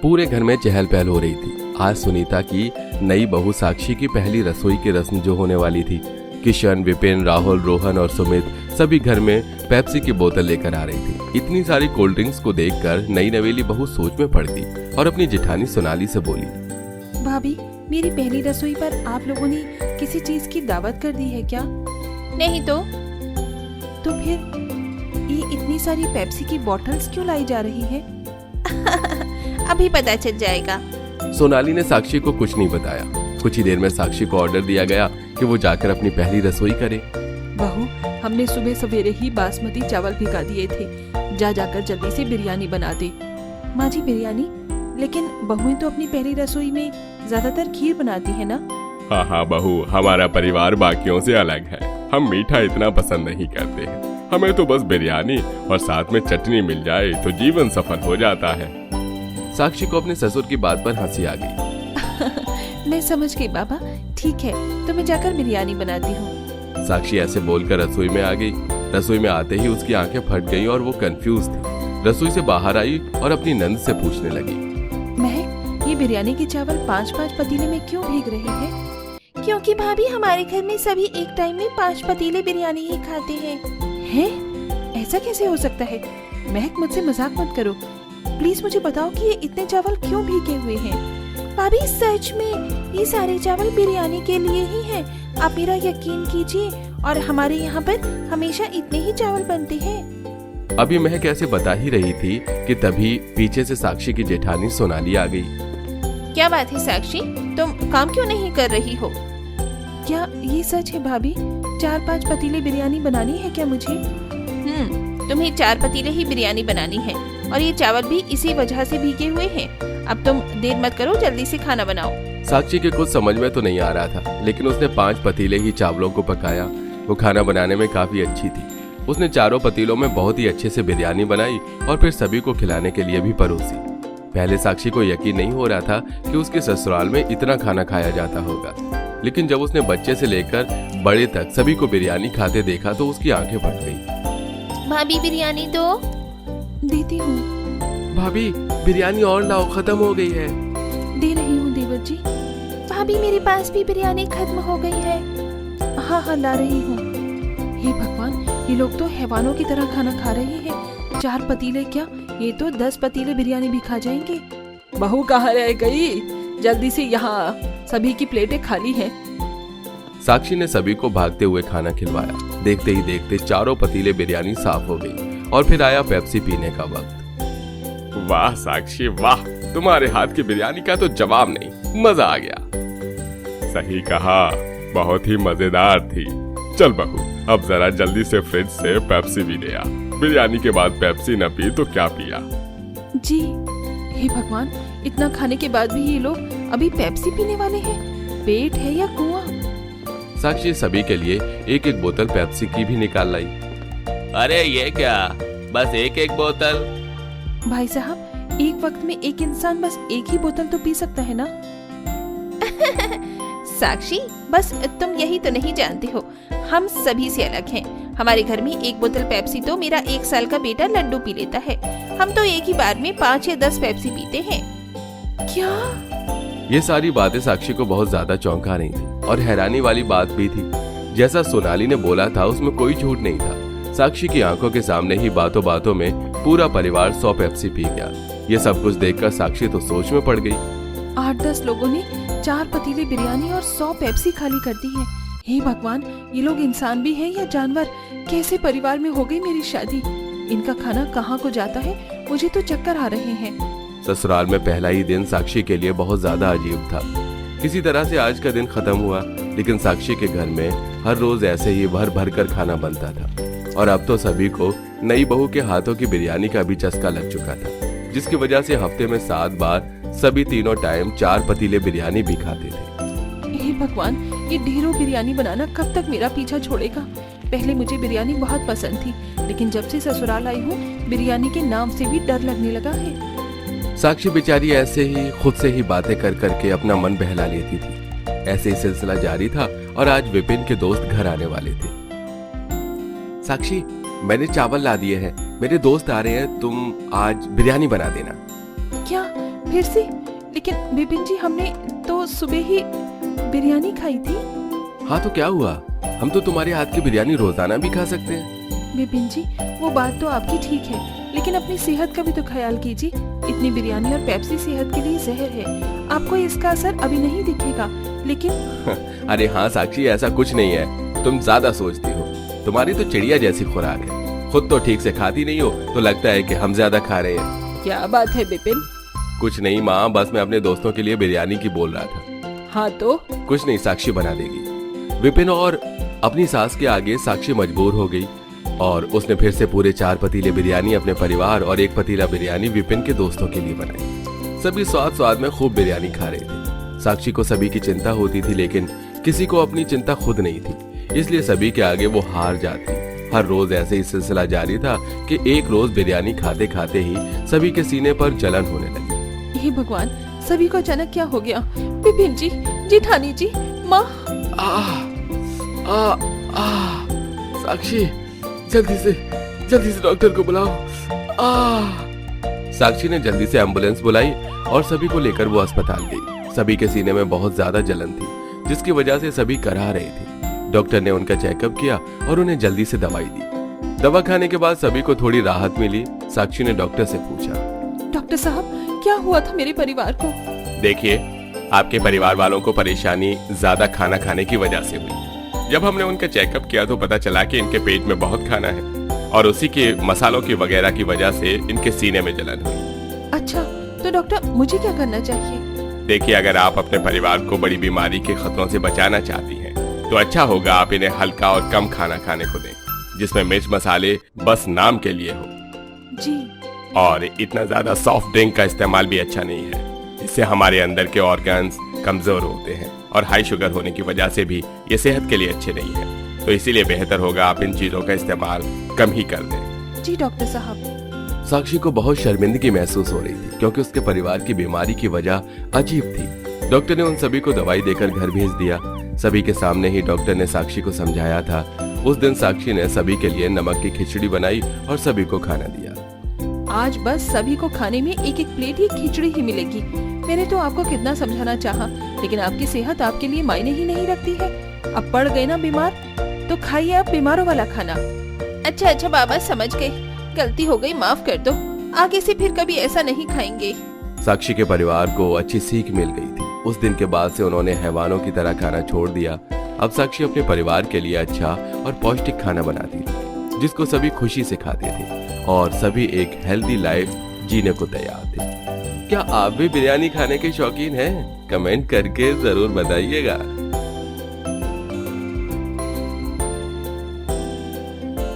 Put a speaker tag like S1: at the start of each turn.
S1: पूरे घर में चहल पहल हो रही थी। आज सुनीता की नई बहू साक्षी की पहली रसोई की रस्म जो होने वाली थी। किशन, विपिन, राहुल, रोहन और सुमित सभी घर में पेप्सी की बोतल लेकर आ रही थी। इतनी सारी कोल्ड ड्रिंक्स को देखकर नई नवेली बहू सोच में पड़ गई और अपनी जेठानी सोनाली से बोली,
S2: भाभी, मेरी पहली रसोई पर आप लोगों ने किसी चीज की दावत कर दी है क्या?
S3: नहीं तो
S2: फिर ये इतनी सारी पेप्सी की बोतल्स क्यों लाई जा रही है?
S3: अभी पता चल जाएगा।
S1: सोनाली ने साक्षी को कुछ नहीं बताया। कुछ ही देर में साक्षी को ऑर्डर दिया गया कि वो जाकर अपनी पहली रसोई करे।
S2: बहू, हमने सुबह सवेरे ही बासमती चावल भिगा दिए थे, जाकर जल्दी से बिरयानी बना दे। माँ जी, बिरयानी? लेकिन बहुएं तो अपनी पहली रसोई में ज्यादातर खीर बनाती है ना?
S1: हाँ बहू, हमारा परिवार बाकियों से अलग है। हम मीठा इतना पसंद नहीं करते हैं। हमें तो बस बिरयानी और साथ में चटनी मिल जाए तो जीवन सफल हो जाता है। साक्षी को अपने ससुर की बात पर हंसी आ गई।
S2: मैं समझ गई बाबा, ठीक है, तो मैं जाकर बिरयानी बनाती हूँ।
S1: साक्षी ऐसे बोलकर रसोई में आ गई। रसोई में आते ही उसकी आंखें फट गईं और वो कंफ्यूज थी। रसोई से बाहर आई और अपनी नंद से पूछने लगी,
S2: महक, ये बिरयानी के चावल 5-5 पतीले में क्यों भीग रहे हैं?
S3: क्योंकि भाभी, हमारे घर में सभी एक टाइम में 5 पतीले बिरयानी ही खाते हैं।
S2: हैं? ऐसा कैसे हो सकता है? महक, मुझसे मजाक मत करो। प्लीज मुझे बताओ कि ये इतने चावल क्यों भीगे हुए हैं?
S3: भाभी, सच में ये सारे चावल बिरयानी के लिए ही हैं। आप मेरा यकीन कीजिए, और हमारे यहाँ पर हमेशा इतने ही चावल बनते हैं।
S1: अभी महक ऐसे बता ही रही थी कि तभी पीछे से साक्षी की जेठानी सोनाली आ गई।
S3: क्या बात है साक्षी, तुम काम क्यों नहीं कर रही हो?
S2: क्या ये सच है भाभी? 4-5 पतीले बिरयानी बनानी है क्या मुझे?
S3: तुम्हें 4 पतीले ही बिरयानी बनानी है, और ये चावल भी इसी वजह से भीगे हुए हैं। अब तुम देर मत करो, जल्दी से खाना बनाओ।
S1: साक्षी के कुछ समझ में तो नहीं आ रहा था, लेकिन उसने 5 पतीले ही चावलों को पकाया। वो खाना बनाने में काफी अच्छी थी। उसने चारों पतीलों में बहुत ही अच्छे से बिरयानी बनाई और फिर सभी को खिलाने के लिए भी परोसी। पहले साक्षी को यकीन नहीं हो रहा था कि उसके ससुराल में इतना खाना खाया जाता होगा, लेकिन जब उसने बच्चे से लेकर बड़े तक सभी को बिरयानी खाते देखा तो उसकी आंखें फट गईं।
S3: भाभी, बिरयानी दो।
S2: देती हूँ।
S1: भाभी, बिरयानी और लाओ, खत्म हो गई है।
S2: दे रही हूँ देवर जी।
S3: भाभी, मेरे पास भी बिरयानी खत्म हो गई है।
S2: हाँ, ला रही हूँ। हे भगवान, ये लोग तो हैवानों की तरह खाना खा रहे हैं। 4 पतीले क्या, ये तो 10 पतीले बिरयानी भी खा जाएंगे। बहू कहाँ रह गई? जल्दी से यहाँ, सभी की प्लेटें खाली हैं।
S1: साक्षी ने सभी को भागते हुए खाना खिलवाया। देखते ही देखते चारों पतीले बिरयानी साफ हो गई और फिर आया पेप्सी पीने का वक्त। वाह साक्षी, वाह, तुम्हारे हाथ की बिरयानी का तो जवाब नहीं, मजा आ गया। सही कहा, बहुत ही मजेदार थी। चल बहू, अब जरा जल्दी से फ्रिज से पेप्सी भी ले आ। बिरयानी के बाद पेप्सी न पी तो क्या पिया?
S2: जी, हे भगवान, इतना खाने के बाद भी ये लोग अभी पेप्सी पीने वाले हैं। पेट है या कुआं?
S1: साक्षी सभी के लिए एक एक बोतल पेप्सी की भी निकाल लाई।
S4: अरे ये क्या, बस एक बोतल?
S2: भाई साहब, एक वक्त में एक इंसान बस एक ही बोतल तो पी सकता है ना?
S3: साक्षी, बस तुम यही तो नहीं जानते हो, हम सभी से अलग हैं। हमारे घर में एक बोतल पेप्सी तो मेरा 1 साल का बेटा लड्डू पी लेता है। हम तो एक ही बार में 5 या 10 पेप्सी पीते हैं।
S2: क्या?
S1: ये सारी बातें साक्षी को बहुत ज्यादा चौंका रही थी और हैरानी वाली बात भी थी। जैसा सोनाली ने बोला था उसमें कोई झूठ नहीं था। साक्षी की आंखों के सामने ही बातों बातों में पूरा परिवार 100 पेप्सी पी गया। ये सब कुछ देखकर साक्षी तो सोच में पड़ गई।
S2: 8-10 लोगों ने 4 पतीले बिरयानी और 100 पेप्सी खाली कर दी है। हे भगवान, ये लोग इंसान भी हैं या जानवर? कैसे परिवार में हो गई मेरी शादी? इनका खाना कहाँ को जाता है? मुझे तो चक्कर आ रहे हैं।
S1: ससुराल में पहला ही दिन साक्षी के लिए बहुत ज्यादा अजीब था। किसी तरह से आज का दिन खत्म हुआ, लेकिन साक्षी के घर में हर रोज ऐसे ही भर भर कर खाना बनता था और अब तो सभी को नई बहू के हाथों की बिरयानी का भी चस्का लग चुका था, जिसकी वजह से हफ्ते में 7 बार सभी तीनों टाइम 4 पतीले बिरयानी भी खाते थे।
S2: हे भगवान, ये ढेरों बिरयानी बनाना कब तक मेरा पीछा छोड़ेगा? पहले मुझे बिरयानी बहुत पसंद थी, लेकिन जब से ससुराल आई हूँ बिरयानी के नाम से भी डर लगने लगा है।
S1: साक्षी बेचारी ऐसे ही खुद से ही बातें कर करके अपना मन बहला लेती थी। ऐसे ही सिलसिला जारी था और आज विपिन के दोस्त घर आने वाले थे। साक्षी, मैंने चावल ला दिए हैं, मेरे दोस्त आ रहे हैं, तुम आज बिरयानी बना देना।
S2: क्या फिर से? लेकिन विपिन जी, हमने तो सुबह ही बिरयानी खाई थी।
S1: हाँ तो क्या हुआ, हम तो तुम्हारे हाथ की बिरयानी रोजाना भी खा सकते हैं।
S2: विपिन जी, वो बात तो आपकी ठीक है, लेकिन अपनी सेहत का भी तो ख्याल कीजिए। इतनी बिरयानी और पेप्सी सेहत के लिए जहर है। आपको इसका असर अभी नहीं दिखेगा, लेकिन
S1: अरे हाँ साक्षी, ऐसा कुछ नहीं है, तुम ज्यादा सोचती हो। तुम्हारी तो चिड़िया जैसी खुराक है, खुद तो ठीक से खाती नहीं हो तो लगता है कि हम ज्यादा खा रहे हैं।
S2: क्या बात है विपिन?
S1: कुछ नहीं माँ, बस मैं अपने दोस्तों के लिए बिरयानी की बोल रहा था।
S2: हाँ तो?
S1: कुछ नहीं, साक्षी बना देगी। विपिन और अपनी सास के आगे साक्षी मजबूर हो गई और उसने फिर से पूरे 4 पतीले बिरयानी अपने परिवार और 1 पतीला बिरयानी विपिन के दोस्तों के लिए बनाई। सभी स्वाद स्वाद में खूब बिरयानी खा रहे थे। साक्षी को सभी की चिंता होती थी, लेकिन किसी को अपनी चिंता खुद नहीं थी, इसलिए सभी के आगे वो हार जाती। हर रोज ऐसे ही सिलसिला जारी था कि एक रोज बिरयानी खाते खाते ही सभी के सीने पर जलन होने लगी।
S2: हे भगवान, सभी को अचानक क्या हो गया? विपिन जी, जेठानी जी, माँ।
S1: साक्षी, जल्दी से डॉक्टर को बुलाओ। साक्षी ने जल्दी से एम्बुलेंस बुलाई और सभी को लेकर वो अस्पताल गई। सभी के सीने में बहुत ज्यादा जलन थी, जिसकी वजह से सभी कराह रहे थे। डॉक्टर ने उनका चेकअप किया और उन्हें जल्दी से दवाई दी। दवा खाने के बाद सभी को थोड़ी राहत मिली। साक्षी ने डॉक्टर से पूछा,
S2: डॉक्टर साहब, क्या हुआ था मेरे परिवार को?
S1: देखिए, आपके परिवार वालों को परेशानी ज्यादा खाना खाने की वजह से हुई। जब हमने उनका चेकअप किया तो पता चला कि इनके पेट में बहुत खाना है और उसी के मसालों की वगैरह की वजह से इनके सीने में जलन हुई।
S2: अच्छा, तो डॉक्टर मुझे क्या करना चाहिए?
S1: देखिए, अगर आप अपने परिवार को बड़ी बीमारी के खतरों से बचाना चाहती हैं, तो अच्छा होगा आप इन्हें हल्का और कम खाना खाने को दें, जिसमें मिर्च मसाले बस नाम के लिए हो।
S2: जी।
S1: और इतना ज्यादा सॉफ्ट ड्रिंक का इस्तेमाल भी अच्छा नहीं है, इससे हमारे अंदर के ऑर्गन्स कमजोर होते हैं और हाई शुगर होने की वजह से भी ये सेहत के लिए अच्छे नहीं है। तो इसीलिए बेहतर होगा आप इन चीजों का इस्तेमाल कम ही कर दें।
S2: जी डॉक्टर साहब।
S1: साक्षी को बहुत शर्मिंदगी महसूस हो रही थी, क्योंकि उसके परिवार की बीमारी की वजह अजीब थी। डॉक्टर ने उन सभी को दवाई देकर घर भेज दिया। सभी के सामने ही डॉक्टर ने साक्षी को समझाया था। उस दिन साक्षी ने सभी के लिए नमक की खिचड़ी बनाई और सभी को खाना दिया।
S2: आज बस सभी को खाने में 1-1 प्लेट ही खिचड़ी ही मिलेगी। मैंने तो आपको कितना समझाना चाहा, लेकिन आपकी सेहत आपके लिए मायने ही नहीं रखती है। अब पड़ गए ना बीमार, तो खाइए आप बीमारों वाला खाना।
S3: अच्छा बाबा, समझ गए, गलती हो गई, माफ कर दो। आगे से फिर कभी ऐसा नहीं खाएंगे।
S1: साक्षी के परिवार को अच्छी सीख मिल गई थी। उस दिन के बाद से उन्होंने हैवानों की तरह खाना छोड़ दिया। अब साक्षी अपने परिवार के लिए अच्छा और पौष्टिक खाना बनाती थी, जिसको सभी खुशी से खाते थे और सभी एक हेल्दी लाइफ जीने को तैयार थे। क्या आप भी बिरयानी खाने के शौकीन हैं? कमेंट करके जरूर बताइएगा।